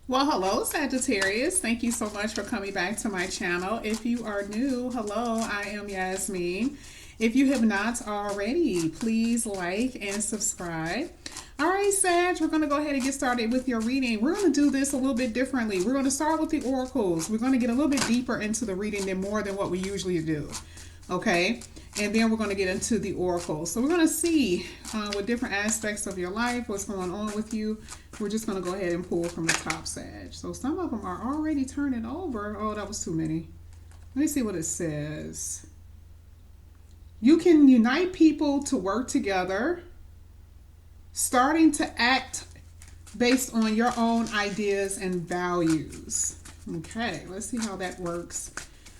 Well, hello, Sagittarius. Thank you so much for coming back to my channel. If you are new, hello, I am Yasmin. If you have not already, please like and subscribe. All right, Sag, we're going to go ahead and get started with your reading. We're going to do this a little bit differently. We're going to start with the oracles. We're going to get a little bit deeper into the reading than more than what we usually do. Okay, and then we're going to get into the oracle. So we're going to see with different aspects of your life what's going on with you. We're just going to go ahead and pull from the top, Sag. So some of them are already turning over. Oh, that was too many. Let me see what it says. You can unite people to work together, starting to act based on your own ideas and values. Okay, let's see how that works.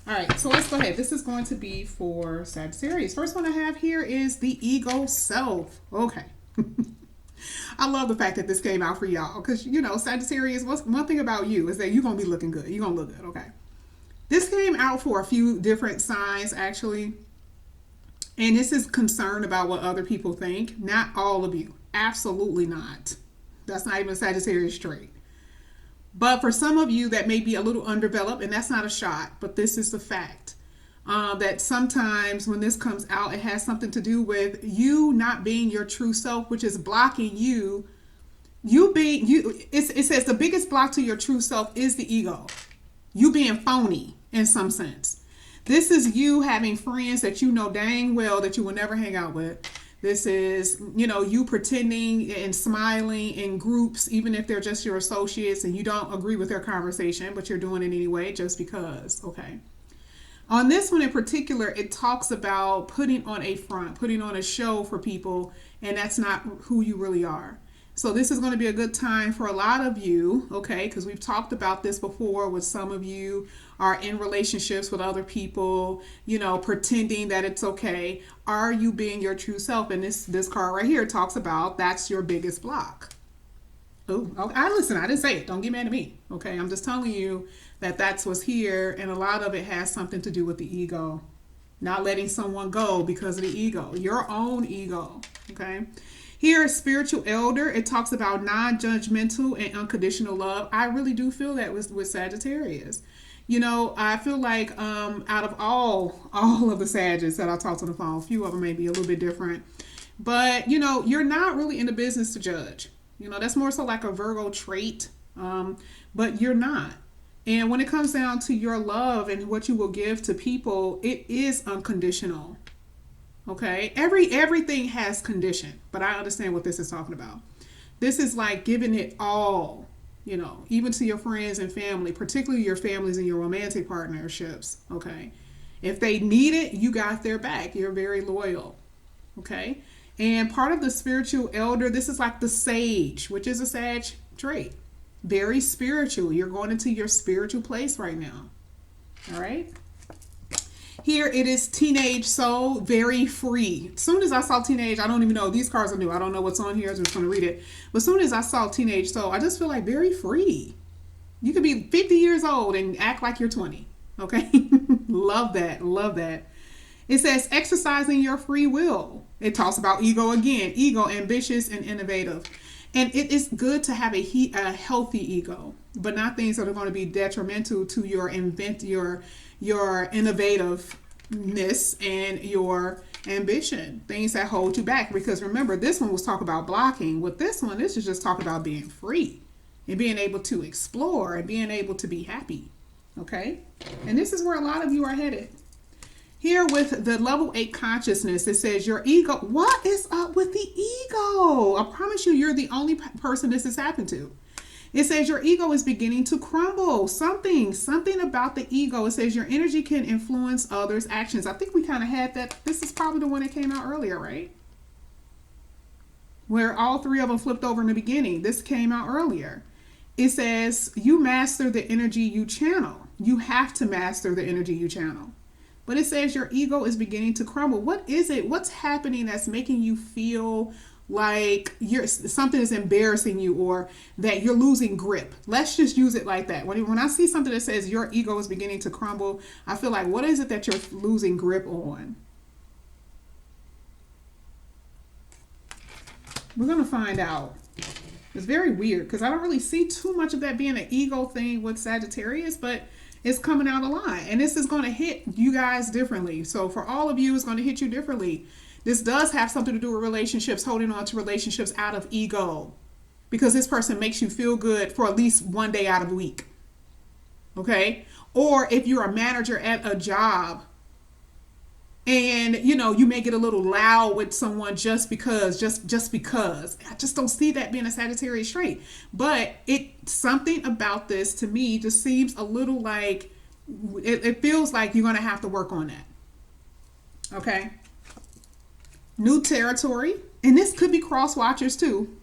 All right, so let's go ahead. This is going to be for Sagittarius. First one I have here is the ego self. Okay. I love the fact that this came out for y'all because, you know, Sagittarius, one thing about you is that you're going to be looking good. You're going to look good, okay? This came out for a few different signs, actually. And this is concerned about what other people think. Not all of you. Absolutely not. That's not even a Sagittarius trait. But for some of you that may be a little undeveloped, and that's not a shot, but this is the fact. That sometimes when this comes out, it has something to do with you not being your true self, which is blocking you. It says the biggest block to your true self is the ego. You being phony in some sense. This is you having friends that you know dang well that you will never hang out with. This is, you know, you pretending and smiling in groups, even if they're just your associates and you don't agree with their conversation, but you're doing it anyway just because, okay? On this one in particular, it talks about putting on a front, putting on a show for people, and that's not who you really are. So this is going to be a good time for a lot of you, okay, because we've talked about this before with some of you are in relationships with other people, you know, pretending that it's okay. Are you being your true self? And this card right here talks about that's your biggest block. Oh, listen, I didn't say it. Don't get mad at me, okay? I'm just telling you that that's what's here, and a lot of it has something to do with the ego. Not letting someone go because of the ego, your own ego, okay? Here, spiritual elder, it talks about non-judgmental and unconditional love. I really do feel that with Sagittarius. You know, I feel like out of all of the Sagittarius that I talked on the phone, a few of them may be a little bit different. But, you know, you're not really in the business to judge. You know, that's more so like a Virgo trait, but you're not. And when it comes down to your love and what you will give to people, it is unconditional. Okay, everything has condition, but I understand what this is talking about. This is like giving it all, you know, even to your friends and family, particularly your families and your romantic partnerships. Okay, if they need it, you got their back. You're very loyal. Okay, and part of the spiritual elder, this is like the sage, which is a Sag trait. Very spiritual. You're going into your spiritual place right now. All right. Here it is teenage soul, very free. As soon as I saw teenage, I don't even know. These cards are new. I don't know what's on here. I'm just going to read it. But as soon as I saw teenage soul, I just feel like very free. You could be 50 years old and act like you're 20. Okay? Love that. Love that. It says exercising your free will. It talks about ego again. Ego, ambitious and innovative. And it is good to have a healthy ego, but not things that are going to be detrimental to your innovativeness and your ambition, things that hold you back. Because remember, this one was talk about blocking. With this one, this is just talk about being free and being able to explore and being able to be happy. Okay? And this is where a lot of you are headed. Here with the level 8 consciousness, it says your ego. What is up with the ego? I promise you, you're the only person this has happened to. It says your ego is beginning to crumble. Something about the ego. It says your energy can influence others' actions. I think we kind of had that. This is probably the one that came out earlier, right? Where all three of them flipped over in the beginning. This came out earlier. It says you master the energy you channel. You have to master the energy you channel. But it says your ego is beginning to crumble. What is it? What's happening that's making you feel like something is embarrassing you or that you're losing grip? Let's just use it like that. When I see something that says your ego is beginning to crumble, I feel like, what is it that you're losing grip on? We're going to find out. It's very weird because I don't really see too much of that being an ego thing with Sagittarius, but it's coming out a lot. And this is going to hit you guys differently. So for all of you, it's going to hit you differently. This does have something to do with relationships, holding on to relationships out of ego. Because this person makes you feel good for at least one day out of the week. Okay? Or if you're a manager at a job and you may get a little loud with someone just because. I just don't see that being a Sagittarius trait. But something about this to me just seems a little like it feels like you're going to have to work on that. Okay? New territory, and this could be cross watchers too.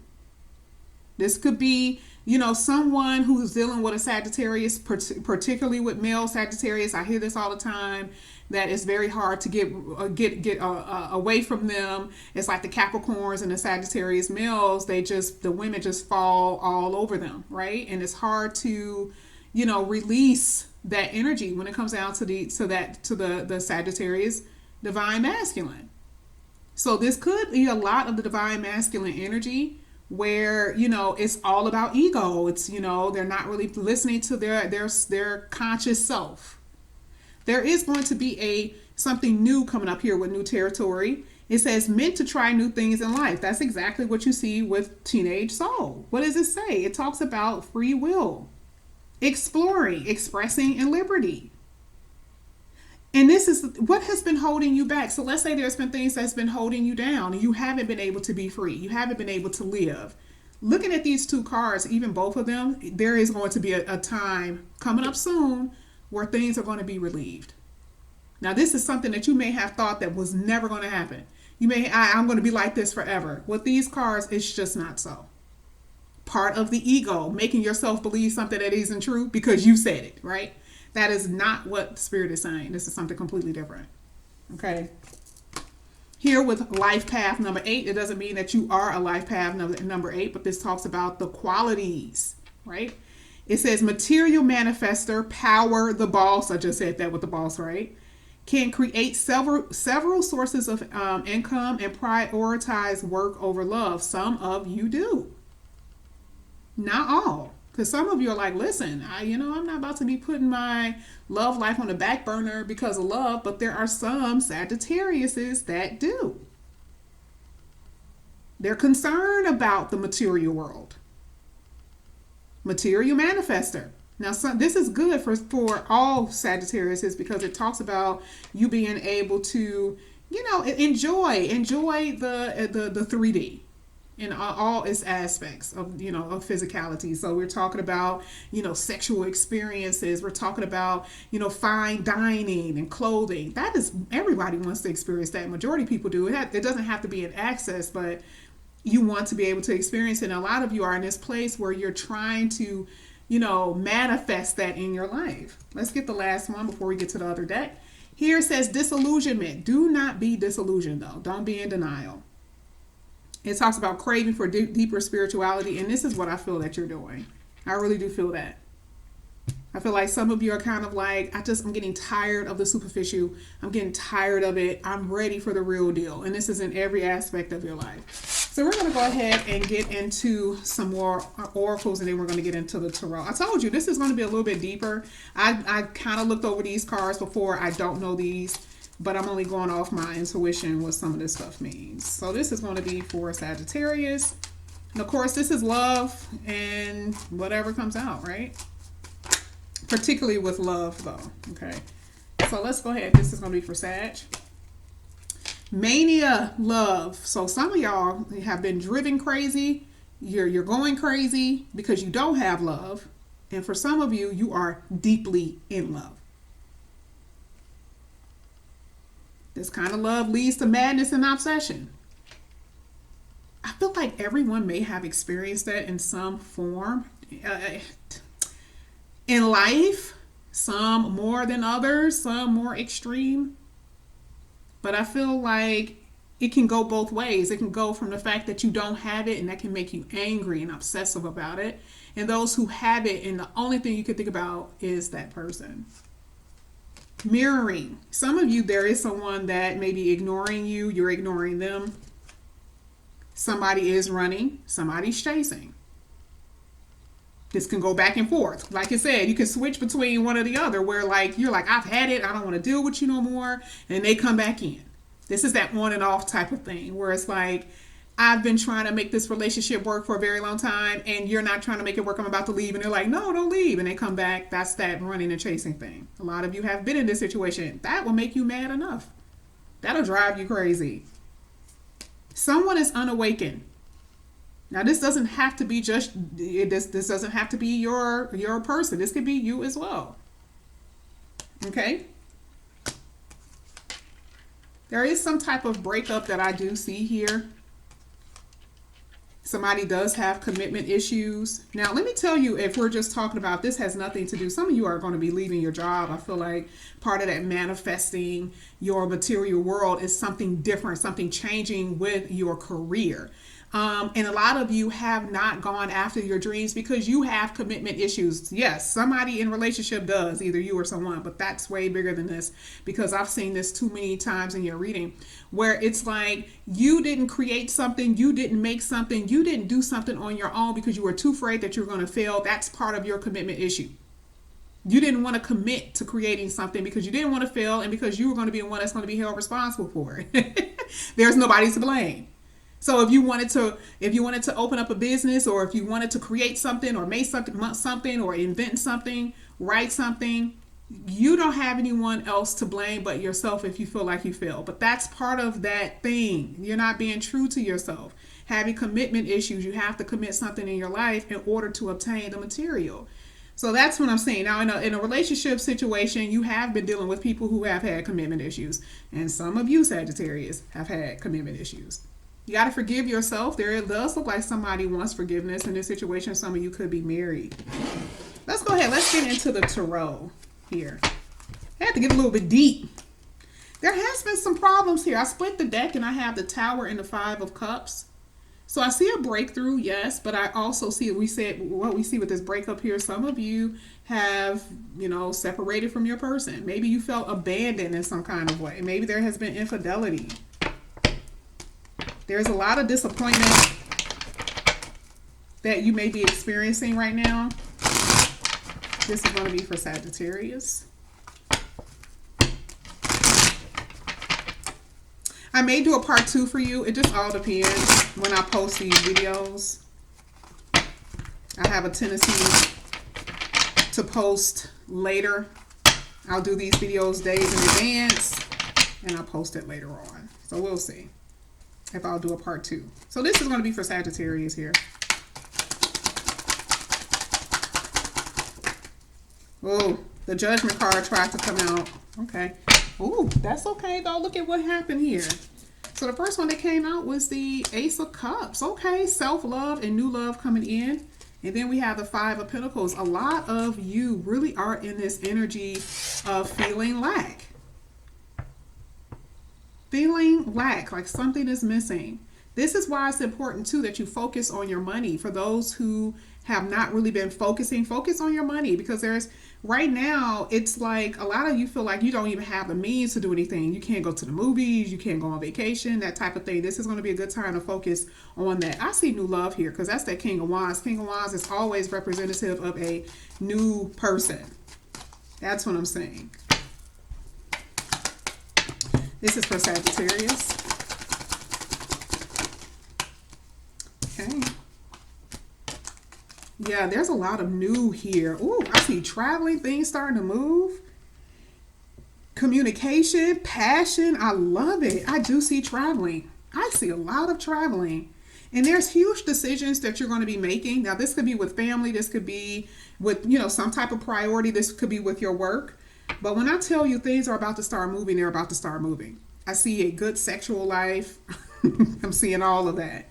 This could be, someone who's dealing with a Sagittarius, particularly with male Sagittarius. I hear this all the time, that it's very hard to get away from them. It's like the Capricorns and the Sagittarius males. The women just fall all over them, right? And it's hard to, release that energy when it comes down to the Sagittarius divine masculine. So this could be a lot of the divine masculine energy where, it's all about ego. It's, they're not really listening to their conscious self. There is going to be something new coming up here with new territory. It says meant to try new things in life. That's exactly what you see with teenage soul. What does it say? It talks about free will, exploring, expressing, and liberty. And this is what has been holding you back. So let's say there's been things that's been holding you down and you haven't been able to be free. You haven't been able to live. Looking at these two cards, even both of them, there is going to be a time coming up soon where things are going to be relieved. Now, this is something that you may have thought that was never going to happen. I'm going to be like this forever. With these cards, it's just not so. Part of the ego, making yourself believe something that isn't true because you said it, right? That is not what the Spirit is saying. This is something completely different. Okay. Here with life path number 8, it doesn't mean that you are a life path number 8, but this talks about the qualities, right? It says material manifester, power, the boss. I just said that with the boss, right? Can create several sources of income and prioritize work over love. Some of you do. Not all. Because some of you are like, listen, I'm not about to be putting my love life on the back burner because of love, but there are some Sagittariuses that do. They're concerned about the material world. Material manifester. Now, this is good for all Sagittariuses because it talks about you being able to, enjoy the 3D. In all its aspects of physicality. So we're talking about sexual experiences. We're talking about fine dining and clothing. That is, everybody wants to experience that. Majority of people do. It doesn't have to be an access, but you want to be able to experience it. And a lot of you are in this place where you're trying to manifest that in your life. Let's get the last one before we get to the other deck. Here it says disillusionment. Do not be disillusioned though. Don't be in denial. It talks about craving for deeper spirituality, and this is what I feel that you're doing. I really do feel that. I feel like some of you are kind of like, I'm getting tired of the superficial. I'm getting tired of it. I'm ready for the real deal. And this is in every aspect of your life. So we're going to go ahead and get into some more oracles, and then we're going to get into the tarot. I told you, this is going to be a little bit deeper. I kind of looked over these cards before. I don't know these, but I'm only going off my intuition what some of this stuff means. So this is going to be for Sagittarius. And of course, this is love and whatever comes out, right? Particularly with love, though. Okay. So let's go ahead. This is going to be for Sag. Mania, love. So some of y'all have been driven crazy. You're going crazy because you don't have love. And for some of you, you are deeply in love. This kind of love leads to madness and obsession. I feel like everyone may have experienced that in some form in life. Some more than others, some more extreme. But I feel like it can go both ways. It can go from the fact that you don't have it, and that can make you angry and obsessive about it. And those who have it, and the only thing you can think about is that person. Mirroring. Some of you, there is someone that may be ignoring you. You're ignoring them. Somebody is running. Somebody's chasing. This can go back and forth. Like I said, you can switch between one or the other where like you're like, I've had it, I don't want to deal with you no more, and they come back in. This is that on and off type of thing where it's like, I've been trying to make this relationship work for a very long time and you're not trying to make it work. I'm about to leave. And they're like, no, don't leave. And they come back. That's that running and chasing thing. A lot of you have been in this situation. That will make you mad enough. That'll drive you crazy. Someone is unawakened. Now, this doesn't have to be just, this doesn't have to be your person. This could be you as well. Okay? There is some type of breakup that I do see here. Somebody does have commitment issues. Now, let me tell you, if we're just talking about, this has nothing to do, some of you are going to be leaving your job. I feel like part of that manifesting your material world is something different, something changing with your career. And a lot of you have not gone after your dreams because you have commitment issues. Yes, somebody in relationship does, either you or someone, but that's way bigger than this because I've seen this too many times in your reading where it's like you didn't create something, you didn't make something, you didn't do something on your own because you were too afraid that you're going to fail. That's part of your commitment issue. You didn't want to commit to creating something because you didn't want to fail and because you were going to be the one that's going to be held responsible for it. There's nobody to blame. So if you wanted to open up a business, or if you wanted to create something or make something or invent something, write something, you don't have anyone else to blame but yourself if you feel like you failed. But that's part of that thing. You're not being true to yourself. Having commitment issues, you have to commit something in your life in order to obtain the material. So that's what I'm saying. Now, in a relationship situation, you have been dealing with people who have had commitment issues. And some of you, Sagittarius, have had commitment issues. You got to forgive yourself. There it does look like somebody wants forgiveness in this situation. Some of you could be married. Let's go ahead. Let's get into the tarot here. I had to get a little bit deep. There has been some problems here. I split the deck and I have the Tower and the Five of Cups. So I see a breakthrough, yes, but I also see what we see with this breakup here. Some of you have, separated from your person. Maybe you felt abandoned in some kind of way. Maybe there has been infidelity. There's a lot of disappointment that you may be experiencing right now. This is going to be for Sagittarius. I may do a part 2 for you. It just all depends when I post these videos. I have a tendency to post later. I'll do these videos days in advance and I'll post it later on. So we'll see if I'll do a part 2. So this is going to be for Sagittarius here. Oh, the Judgment card tried to come out. Okay. Oh, that's okay though. Look at what happened here. So the first one that came out was the Ace of Cups. Okay, self-love and new love coming in. And then we have the Five of Pentacles. A lot of you really are in this energy of feeling lack. Feeling lack, like something is missing. This is why it's important too that you focus on your money. For those who have not really been focusing, focus on your money, because right now it's like a lot of you feel like you don't even have the means to do anything. You can't go to the movies, you can't go on vacation, that type of thing. This is going to be a good time to focus on that. I see new love here because that's that King of Wands. King of Wands is always representative of a new person. That's what I'm saying. This is for Sagittarius. Okay. Yeah, there's a lot of new here. Ooh, I see traveling, things starting to move. Communication, passion. I love it. I do see traveling. I see a lot of traveling. And there's huge decisions that you're going to be making. Now, this could be with family. This could be with, some type of priority. This could be with your work. But when I tell you things are about to start moving, they're about to start moving. I see a good sexual life. I'm seeing all of that.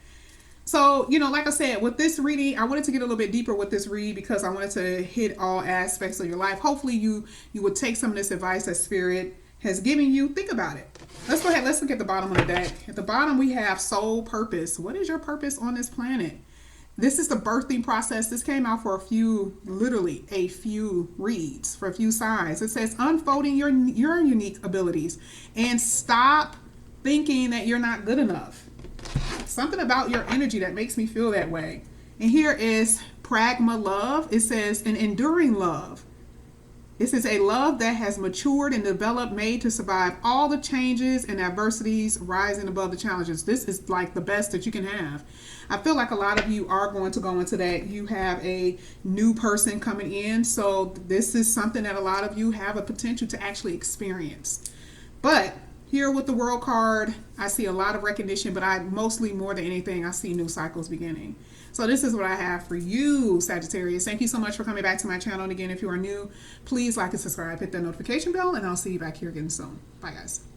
So, like I said, with this reading, I wanted to get a little bit deeper with this read because I wanted to hit all aspects of your life. Hopefully you would take some of this advice that Spirit has given you. Think about it. Let's go ahead. Let's look at the bottom of the deck. At the bottom, we have soul purpose. What is your purpose on this planet? This is the birthing process. This came out for literally a few reads, for a few signs. It says unfolding your unique abilities and stop thinking that you're not good enough. Something about your energy that makes me feel that way. And here is pragma love. It says an enduring love. It says a love that has matured and developed, made to survive all the changes and adversities, rising above the challenges. This is like the best that you can have. I feel like a lot of you are going to go into that. You have a new person coming in. So this is something that a lot of you have a potential to actually experience. But here with the World card, I see a lot of recognition, but I mostly, more than anything, I see new cycles beginning. So this is what I have for you, Sagittarius. Thank you so much for coming back to my channel. And again, if you are new, please like and subscribe, hit that notification bell, and I'll see you back here again soon. Bye, guys.